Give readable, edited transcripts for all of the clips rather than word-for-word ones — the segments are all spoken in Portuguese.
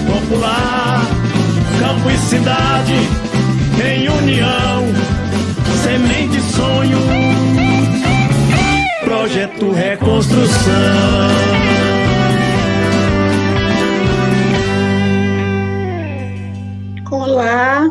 popular, campo e cidade em união, semente sonho, projeto reconstrução. Olá,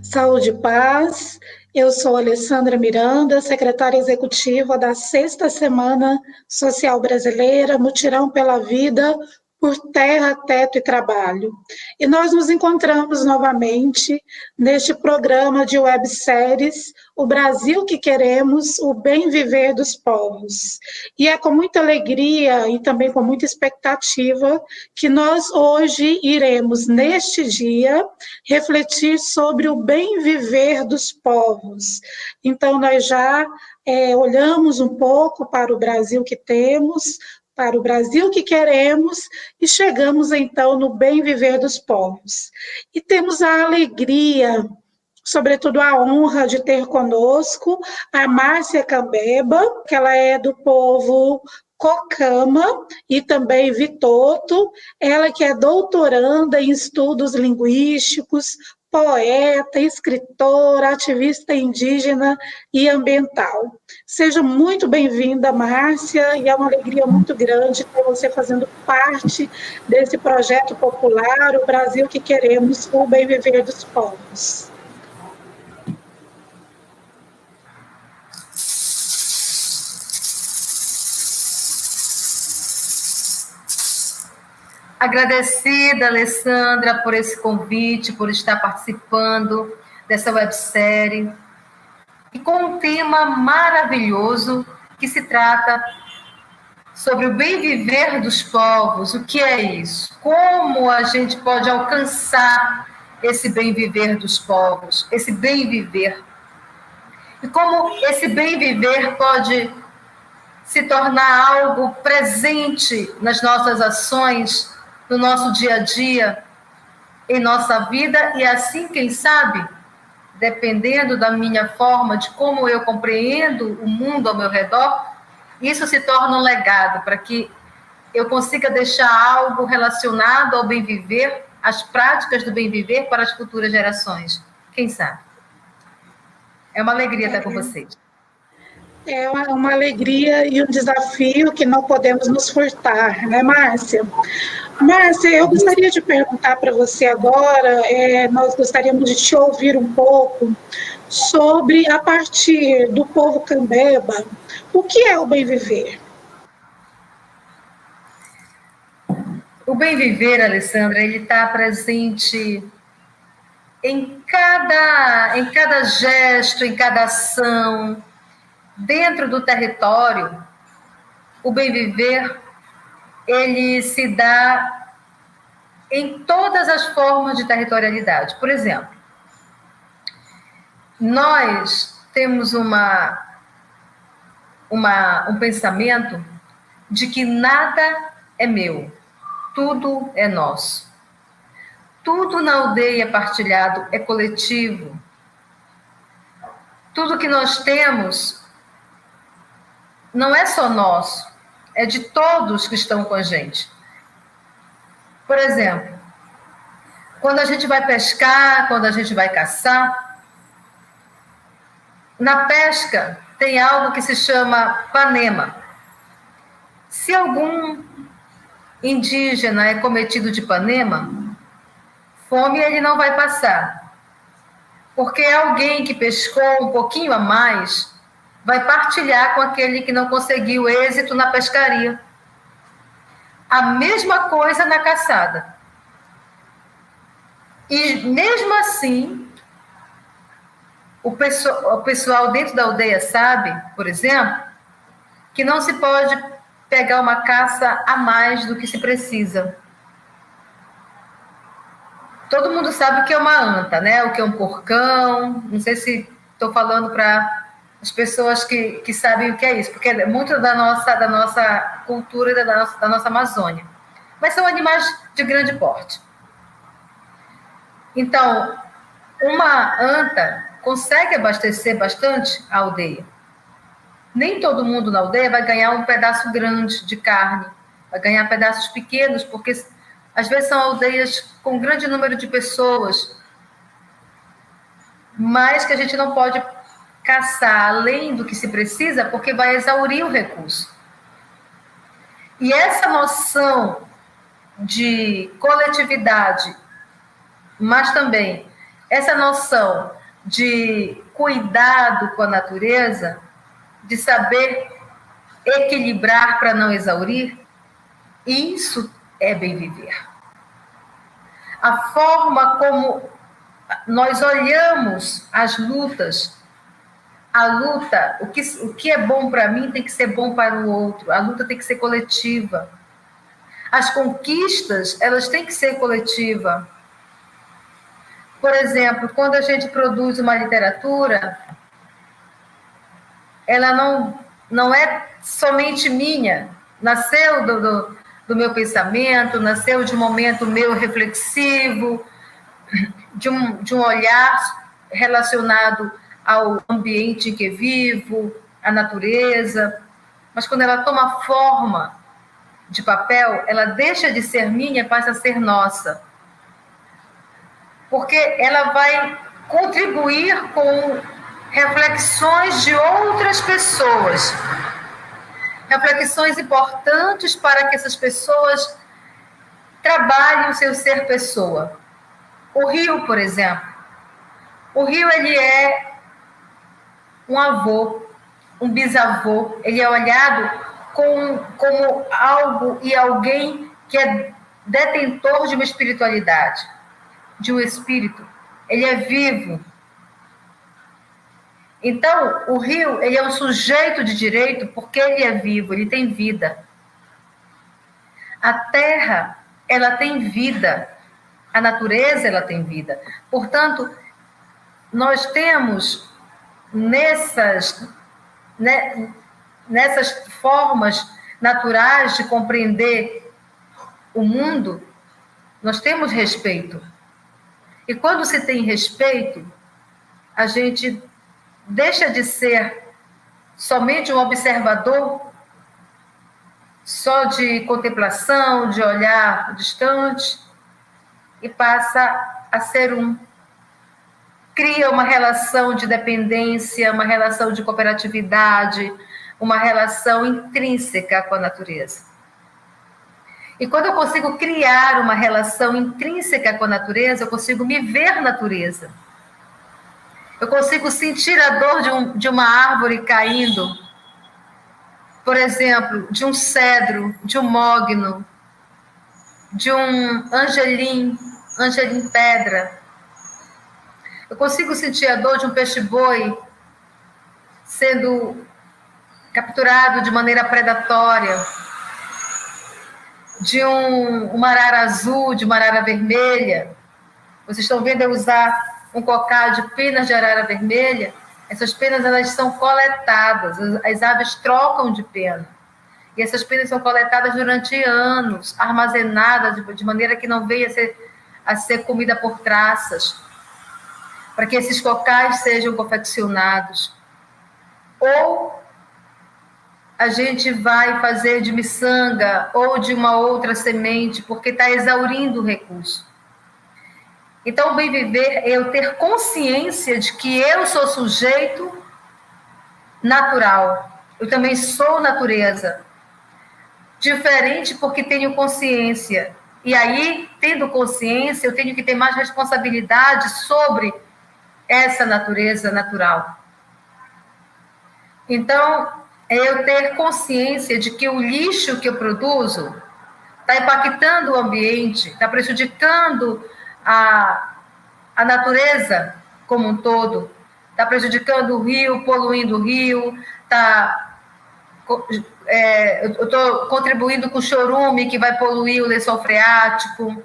saúde e paz. Eu sou Alessandra Miranda, secretária executiva da 6ª Semana Social Brasileira, Mutirão pela Vida, por Terra, Teto e Trabalho. E nós nos encontramos novamente neste programa de webséries O Brasil que Queremos, o Bem Viver dos Povos. E é com muita alegria e também com muita expectativa que nós hoje iremos, neste dia, refletir sobre o bem viver dos povos. Então, nós já olhamos um pouco para o Brasil que temos, para o Brasil que queremos, e chegamos então no bem viver dos povos. E temos a alegria, sobretudo a honra de ter conosco a Márcia Cambeba, que ela é do povo Cocama e também Vitoto, ela que é doutoranda em estudos linguísticos, poeta, escritora, ativista indígena e ambiental. Seja muito bem-vinda, Márcia, e é uma alegria muito grande ter você fazendo parte desse projeto popular, o Brasil que Queremos, o Bem Viver dos Povos. Agradecida, Alessandra, por esse convite, por estar participando dessa websérie, e com um tema maravilhoso que se trata sobre o bem viver dos povos. O que é isso? Como a gente pode alcançar esse bem viver dos povos, esse bem viver? E como esse bem viver pode se tornar algo presente nas nossas ações, no nosso dia a dia, em nossa vida, e assim, quem sabe, dependendo da minha forma, de como eu compreendo o mundo ao meu redor, isso se torna um legado para que eu consiga deixar algo relacionado ao bem viver, as práticas do bem viver para as futuras gerações. Quem sabe? É uma alegria estar com vocês. É uma alegria e um desafio que não podemos nos furtar, né, Márcia? Márcia, eu gostaria de perguntar para você agora, nós gostaríamos de te ouvir um pouco sobre, a partir do povo Cambeba, o que é o bem viver? O bem viver, Alessandra, ele está presente em cada gesto, em cada ação, dentro do território. O bem viver, ele se dá em todas as formas de territorialidade. Por exemplo, nós temos um pensamento de que nada é meu, tudo é nosso. Tudo na aldeia partilhado é coletivo. Tudo que nós temos não é só nosso, é de todos que estão com a gente. Por exemplo, quando a gente vai pescar, quando a gente vai caçar, na pesca tem algo que se chama panema. Se algum indígena é cometido de panema, fome ele não vai passar, porque alguém que pescou um pouquinho a mais vai partilhar com aquele que não conseguiu êxito na pescaria. A mesma coisa na caçada. E mesmo assim, o pessoal dentro da aldeia sabe, por exemplo, que não se pode pegar uma caça a mais do que se precisa. Todo mundo sabe o que é uma anta, né? O que é um porcão. Não sei se estou falando para as pessoas que sabem o que é isso, porque é muito da nossa cultura e da nossa Amazônia. Mas são animais de grande porte. Então, uma anta consegue abastecer bastante a aldeia. Nem todo mundo na aldeia vai ganhar um pedaço grande de carne, vai ganhar pedaços pequenos, porque Às vezes são aldeias com grande número de pessoas, mas que a gente não pode caçar além do que se precisa, porque vai exaurir o recurso. E essa noção de coletividade, mas também essa noção de cuidado com a natureza, de saber equilibrar para não exaurir, isso é bem viver. A forma como nós olhamos as lutas, a luta, o que é bom para mim tem que ser bom para o outro, a luta tem que ser coletiva. As conquistas, elas têm que ser coletivas. Por exemplo, quando a gente produz uma literatura, ela não é somente minha, nasceu do meu pensamento, nasceu de um momento meu reflexivo, de um olhar relacionado ao ambiente em que vivo, à natureza, mas quando ela toma forma de papel, ela deixa de ser minha e passa a ser nossa. Porque ela vai contribuir com reflexões de outras pessoas. Reflexões importantes para que essas pessoas trabalhem o seu ser pessoa. O rio, por exemplo. O rio, ele é um avô, um bisavô. Ele é olhado como algo e alguém que é detentor de uma espiritualidade, de um espírito. Ele é vivo. Então, o rio, ele é um sujeito de direito porque ele é vivo, ele tem vida. A terra, ela tem vida. A natureza, ela tem vida. Portanto, nós temos nessas formas naturais de compreender o mundo, nós temos respeito. E quando se tem respeito, a gente deixa de ser somente um observador, só de contemplação, de olhar distante, e passa a ser um. Cria uma relação de dependência, uma relação de cooperatividade, uma relação intrínseca com a natureza. E quando eu consigo criar uma relação intrínseca com a natureza, eu consigo me ver natureza. Eu consigo sentir a dor de uma árvore caindo, por exemplo, de um cedro, de um mogno, de um angelim pedra. Eu consigo sentir a dor de um peixe-boi sendo capturado de maneira predatória, de uma arara azul, de uma arara vermelha. Vocês estão vendo eu usar um cocá de penas de arara vermelha? Essas penas, elas são coletadas, as aves trocam de pena. E essas penas são coletadas durante anos, armazenadas de maneira que não venha a ser comida por traças, para que esses cocais sejam confeccionados. Ou a gente vai fazer de miçanga ou de uma outra semente, porque está exaurindo o recurso. Então, o bem viver é eu ter consciência de que eu sou sujeito natural. Eu também sou natureza. Diferente porque tenho consciência. E aí, tendo consciência, eu tenho que ter mais responsabilidade sobre essa natureza natural. Então, é eu ter consciência de que o lixo que eu produzo está impactando o ambiente, está prejudicando a natureza como um todo, está prejudicando o rio, poluindo o rio, eu estou contribuindo com o chorume que vai poluir o lençol freático,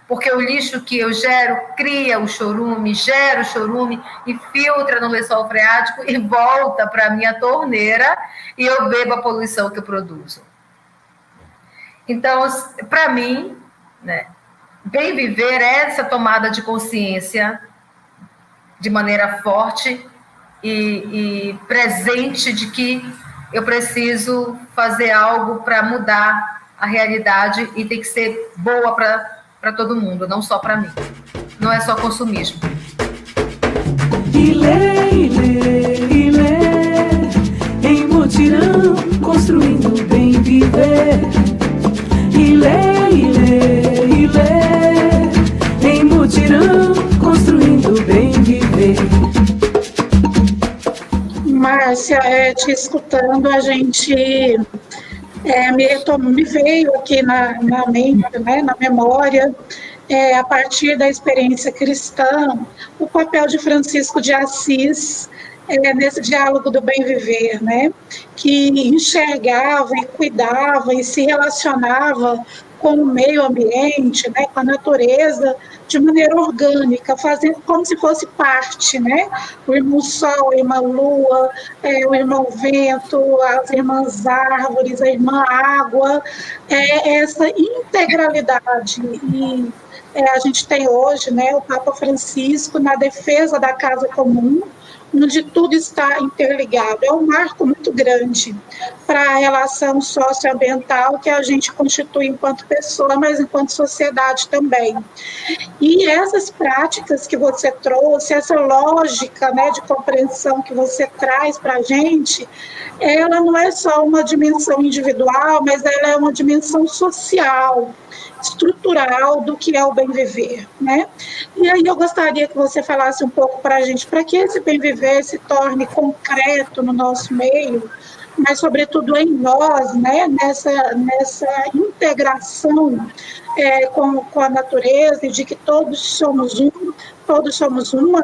porque o lixo que eu gero cria o chorume, gera o chorume e filtra no lençol freático e volta para a minha torneira e eu bebo a poluição que eu produzo. Então, para mim, né, bem viver é essa tomada de consciência de maneira forte e presente de que eu preciso fazer algo para mudar a realidade e tem que ser boa para para todo mundo, não só para mim. Não é só consumismo. Em mutirão, construindo o bem viver. Em mutirão, construindo o bem viver. Márcia, te escutando, a gente me veio aqui na mente, né, na memória, a partir da experiência cristã, o papel de Francisco de Assis nesse diálogo do bem viver, né, que enxergava e cuidava e se relacionava com o meio ambiente, né, com a natureza, de maneira orgânica, fazendo como se fosse parte, né? O irmão Sol, a irmã Lua, o irmão Vento, as irmãs Árvores, a irmã Água, essa integralidade. E a gente tem hoje, né, o Papa Francisco na defesa da casa comum, onde tudo está interligado. É um marco muito grande para a relação socioambiental que a gente constitui enquanto pessoa, mas enquanto sociedade também. E essas práticas que você trouxe, essa lógica, né, de compreensão que você traz para a gente, ela não é só uma dimensão individual, mas ela é uma dimensão social, estrutural do que é o bem viver, né? E aí eu gostaria que você falasse um pouco para a gente, para que esse bem viver se torne concreto no nosso meio, mas sobretudo em nós, né? Nessa integração com a natureza e de que todos somos uma.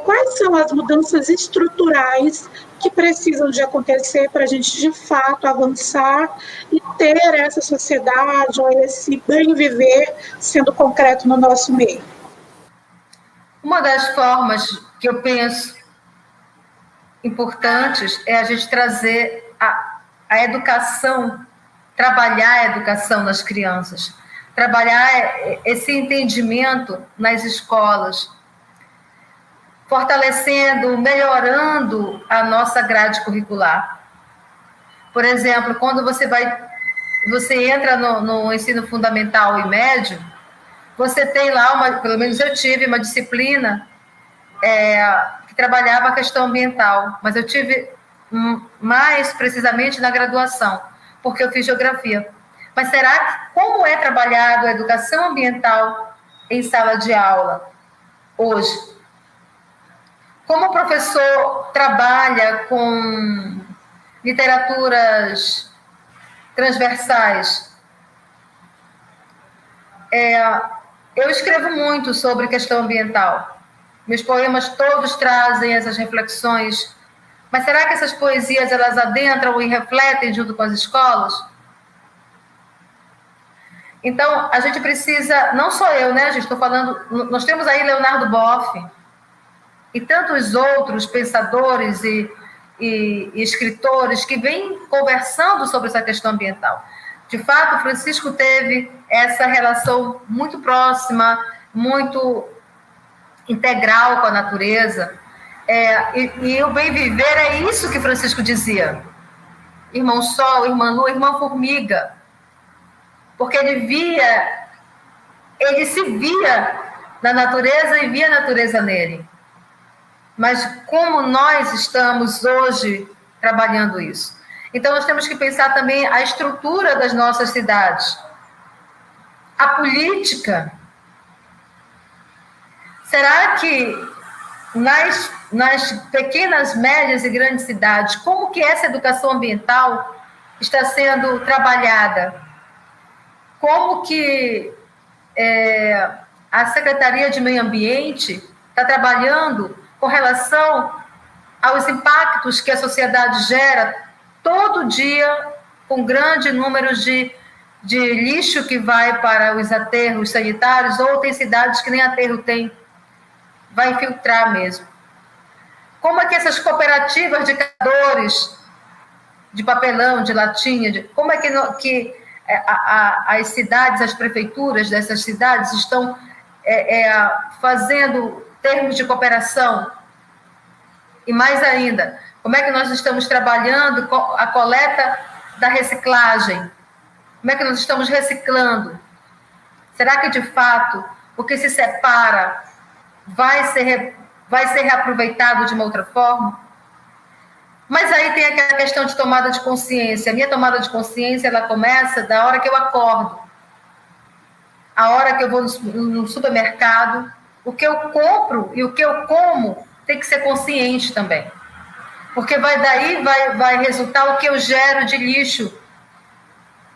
Quais são as mudanças estruturais que precisam de acontecer para a gente, de fato, avançar e ter essa sociedade ou esse bem viver sendo concreto no nosso meio? Uma das formas que eu penso importantes é a gente trazer a educação, trabalhar a educação nas crianças, trabalhar esse entendimento nas escolas, fortalecendo, melhorando a nossa grade curricular. Por exemplo, quando você entra no ensino fundamental e médio, você tem lá, pelo menos eu tive uma disciplina que trabalhava a questão ambiental, mas eu tive mais precisamente na graduação, porque eu fiz geografia. Mas como é trabalhado a educação ambiental em sala de aula hoje? Como o professor trabalha com literaturas transversais? Eu escrevo muito sobre questão ambiental. Meus poemas todos trazem essas reflexões. Mas será que essas poesias elas adentram e refletem junto com as escolas? Então, a gente precisa, não só eu, né, gente? Estou falando, nós temos aí Leonardo Boff, e tantos outros pensadores e escritores que vêm conversando sobre essa questão ambiental. De fato, Francisco teve essa relação muito próxima, muito integral com a natureza, e o bem viver é isso que Francisco dizia. Irmão Sol, irmã Lua, irmã Formiga, porque ele se via na natureza e via a natureza nele. Mas como nós estamos hoje trabalhando isso? Então, nós temos que pensar também a estrutura das nossas cidades. A política. Será que nas pequenas, médias e grandes cidades, como que essa educação ambiental está sendo trabalhada? Como que a Secretaria de Meio Ambiente está trabalhando com relação aos impactos que a sociedade gera todo dia, com grande número de lixo que vai para os aterros sanitários, ou tem cidades que nem aterro tem, vai filtrar mesmo. Como é que essas cooperativas de catadores de papelão, de latinha, como é que as cidades, as prefeituras dessas cidades estão fazendo termos de cooperação? E mais ainda, como é que nós estamos trabalhando a coleta da reciclagem? Como é que nós estamos reciclando? Será que, de fato, o que se separa vai ser reaproveitado de uma outra forma? Mas aí tem aquela questão de tomada de consciência. A minha tomada de consciência, ela começa da hora que eu acordo. A hora que eu vou no supermercado. O que eu compro e o que eu como tem que ser consciente também. Porque daí vai resultar o que eu gero de lixo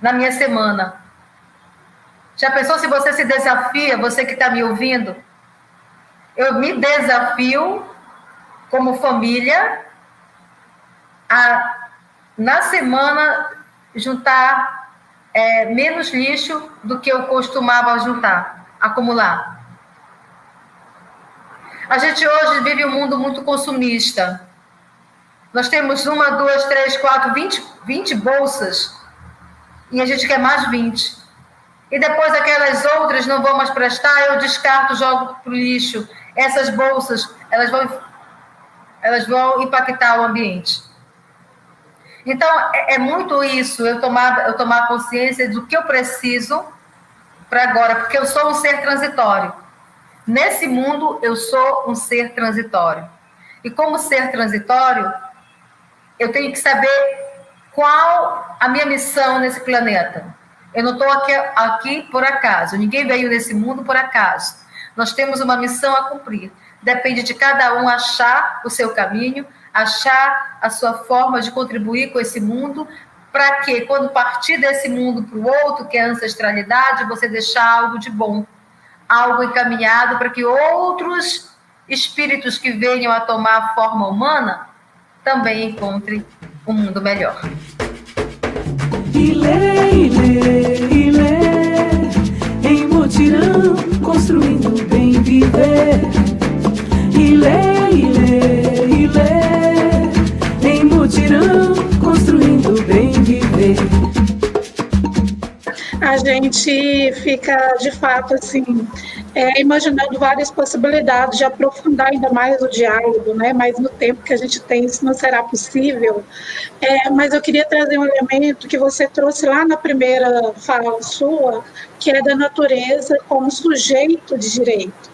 na minha semana. Já pensou se você se desafia, você que está me ouvindo? Eu me desafio, como família, a, na semana, juntar menos lixo do que eu costumava juntar, acumular. A gente hoje vive um mundo muito consumista. Nós temos 1, 2, 3, 4, 20 bolsas e a gente quer mais 20. E depois aquelas outras não vão mais prestar, eu descarto, jogo para o lixo. Essas bolsas, elas vão impactar o ambiente. Então, é muito isso, eu tomar consciência do que eu preciso para agora, porque eu sou um ser transitório. Nesse mundo, eu sou um ser transitório. E como ser transitório, eu tenho que saber qual a minha missão nesse planeta. Eu não estou aqui por acaso. Ninguém veio nesse mundo por acaso. Nós temos uma missão a cumprir. Depende de cada um achar o seu caminho, achar a sua forma de contribuir com esse mundo, para que, quando partir desse mundo para o outro, que é a ancestralidade, você deixar algo de bom, algo encaminhado para que outros espíritos que venham a tomar a forma humana também encontrem um mundo melhor. Em mutirão, construindo bem viver. Em mutirão, construindo bem viver. A gente fica, de fato, assim, imaginando várias possibilidades de aprofundar ainda mais o diálogo, né? Mas no tempo que a gente tem, isso não será possível. Mas eu queria trazer um elemento que você trouxe lá na primeira fala sua, que é da natureza como sujeito de direito.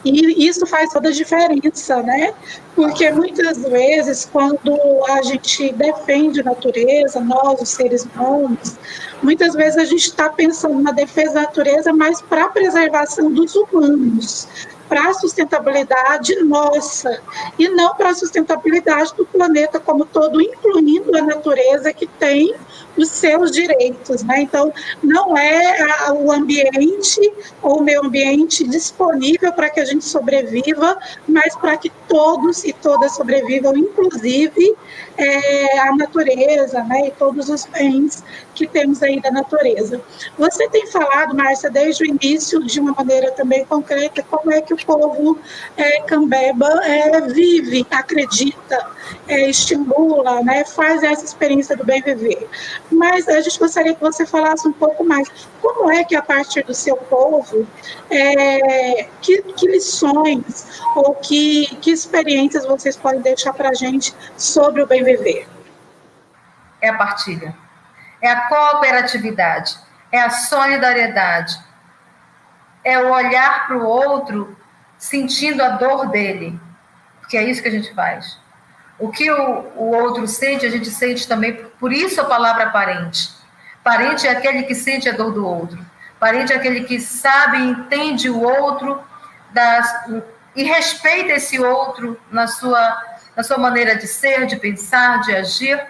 E isso faz toda a diferença, né? Porque muitas vezes, quando a gente defende a natureza, nós, os seres humanos, muitas vezes a gente está pensando na defesa da natureza, mas para a preservação dos humanos, para a sustentabilidade nossa, e não para a sustentabilidade do planeta como todo, incluindo a natureza que tem os seus direitos, né? Então, não é o ambiente ou o meio ambiente disponível para que a gente sobreviva, mas para que todos e todas sobrevivam, inclusive a natureza, né? E todos os bens que temos aí da natureza. Você tem falado, Márcia, desde o início, de uma maneira também concreta, como é que o povo cambeba vive, acredita, estimula, né? Faz essa experiência do bem viver. Mas a gente gostaria que você falasse um pouco mais. Como é que, a partir do seu povo, que lições ou que experiências vocês podem deixar para a gente sobre o bem viver? É a partilha, é a cooperatividade, é a solidariedade, é o olhar para o outro sentindo a dor dele, porque é isso que a gente faz. O que o outro sente, a gente sente também, por isso a palavra parente. Parente é aquele que sente a dor do outro. Parente é aquele que sabe e entende o outro e respeita esse outro na sua maneira de ser, de pensar, de agir.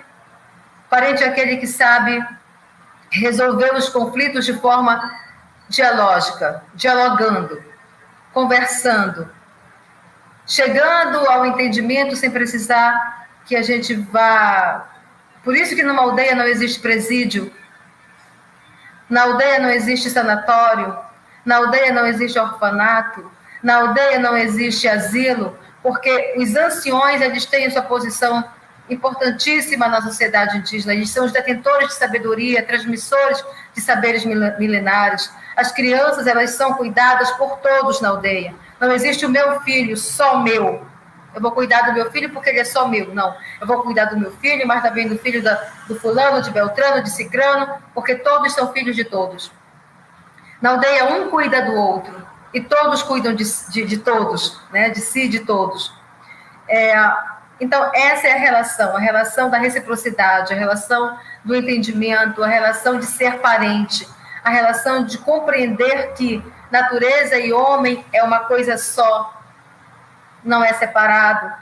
Parente é aquele que sabe resolver os conflitos de forma dialógica, dialogando, conversando, chegando ao entendimento sem precisar que a gente vá... Por isso que numa aldeia não existe presídio, na aldeia não existe sanatório, na aldeia não existe orfanato, na aldeia não existe asilo, porque os anciões, eles têm sua posição importantíssima na sociedade indígena, eles são os detentores de sabedoria, transmissores de saberes milenares. As crianças, elas são cuidadas por todos na aldeia. Não existe o meu filho, só meu. Eu vou cuidar do meu filho porque ele é só meu. Não, eu vou cuidar do meu filho, mas também do filho do fulano, de Beltrano, de Cicrano, porque todos são filhos de todos. Na aldeia, um cuida do outro, e todos cuidam de todos, né? De si e de todos. Então, essa é a relação da reciprocidade, a relação do entendimento, a relação de ser parente, a relação de compreender que natureza e homem é uma coisa só, não é separado.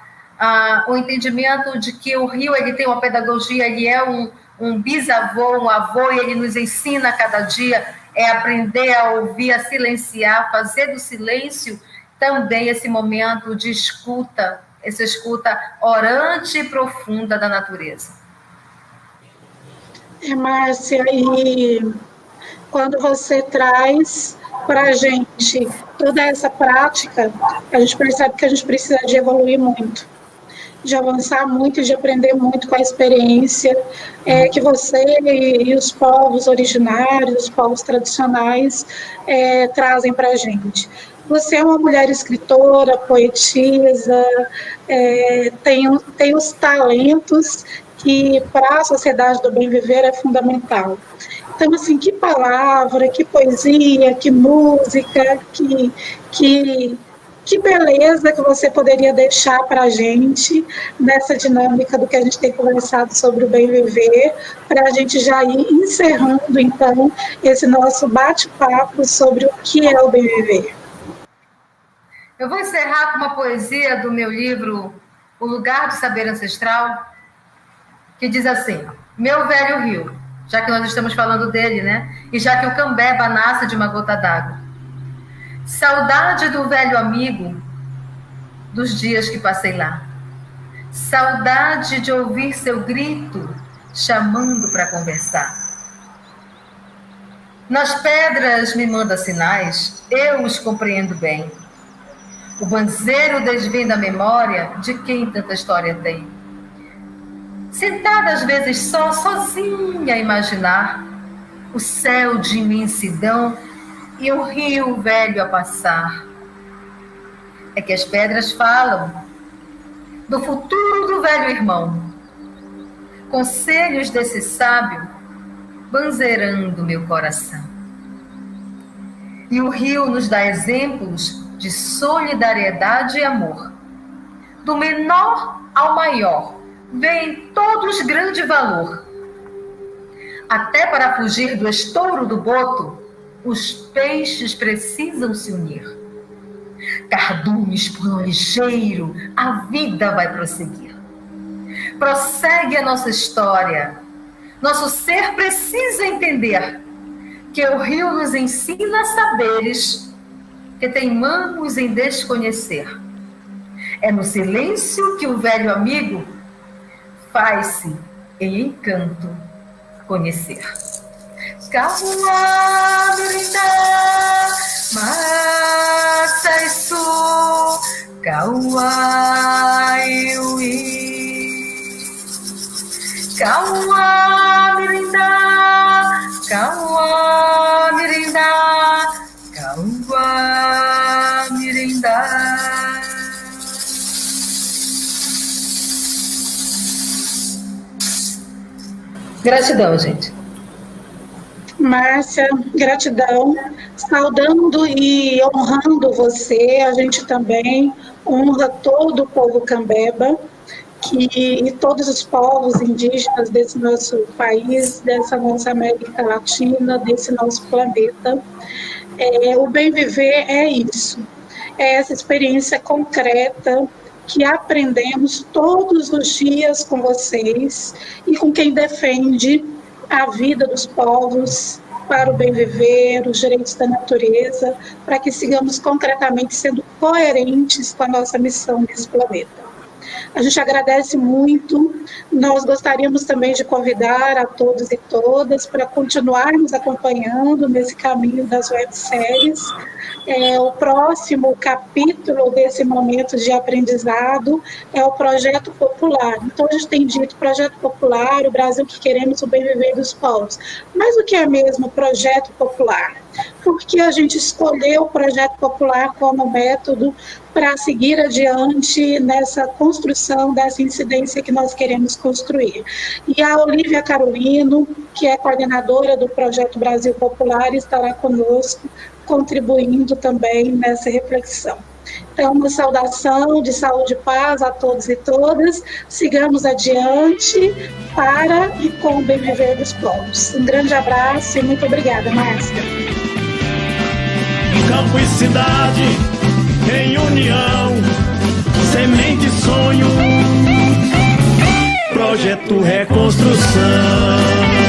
O entendimento de que o rio ele tem uma pedagogia, ele é um bisavô, um avô, e ele nos ensina a cada dia, aprender a ouvir, a silenciar, fazer do silêncio também esse momento de escuta, essa escuta orante e profunda da natureza. Márcia, e quando você traz para a gente toda essa prática, a gente percebe que a gente precisa de evoluir muito, de avançar muito, de aprender muito com a experiência que você e os povos originários, os povos tradicionais trazem para a gente. Você é uma mulher escritora, poetisa, tem os talentos que para a sociedade do bem viver é fundamental. Então, assim, que palavra, que poesia, que música, que beleza que você poderia deixar para a gente nessa dinâmica do que a gente tem conversado sobre o bem viver, para a gente já ir encerrando, então, esse nosso bate-papo sobre o que é o bem viver. Eu vou encerrar com uma poesia do meu livro O Lugar do Saber Ancestral, que diz assim: meu velho rio, já que nós estamos falando dele, né? E já que o Cambeba nasce de uma gota d'água. Saudade do velho amigo dos dias que passei lá. Saudade de ouvir seu grito chamando para conversar. Nas pedras me manda sinais, eu os compreendo bem. O banzeiro desvenda a memória de quem tanta história tem. Sentada às vezes sozinha a imaginar o céu de imensidão e o rio velho a passar. É que as pedras falam do futuro do velho irmão. Conselhos desse sábio banzeirando meu coração. E o rio nos dá exemplos de solidariedade e amor. Do menor ao maior, vem todos grande valor. Até para fugir do estouro do boto, os peixes precisam se unir. Cardumes por um ligeiro, a vida vai prosseguir. Prossegue a nossa história. Nosso ser precisa entender que o rio nos ensina saberes que teimamos em desconhecer. É no silêncio que o velho amigo faz-se em encanto conhecer. Kauá, mirinda, mata isso, kauá, iuí. Kauá, mirinda, kauá, mirinda, kauá, mirinda. Gratidão, gente. Márcia, gratidão. Saudando e honrando você, a gente também honra todo o povo Cambeba e todos os povos indígenas desse nosso país, dessa nossa América Latina, desse nosso planeta. O bem viver é isso, é essa experiência concreta que aprendemos todos os dias com vocês e com quem defende a vida dos povos para o bem viver, os direitos da natureza, para que sigamos concretamente sendo coerentes com a nossa missão nesse planeta. A gente agradece muito, nós gostaríamos também de convidar a todos e todas para continuarmos acompanhando nesse caminho das webséries. O próximo capítulo desse momento de aprendizado é o Projeto Popular. Então, a gente tem dito Projeto Popular, o Brasil que queremos, o bem viver dos povos. Mas o que é mesmo Projeto Popular? porque a gente escolheu o projeto popular como método para seguir adiante nessa construção dessa incidência que nós queremos construir. E a Olívia Carolino, que é coordenadora do Projeto Brasil Popular, estará conosco, contribuindo também nessa reflexão. Então, uma saudação de saúde e paz a todos e todas. Sigamos adiante para e com o bem viver dos povos. Um grande abraço e muito obrigada, Márcia. Campo e cidade em união, semente e sonho, projeto reconstrução.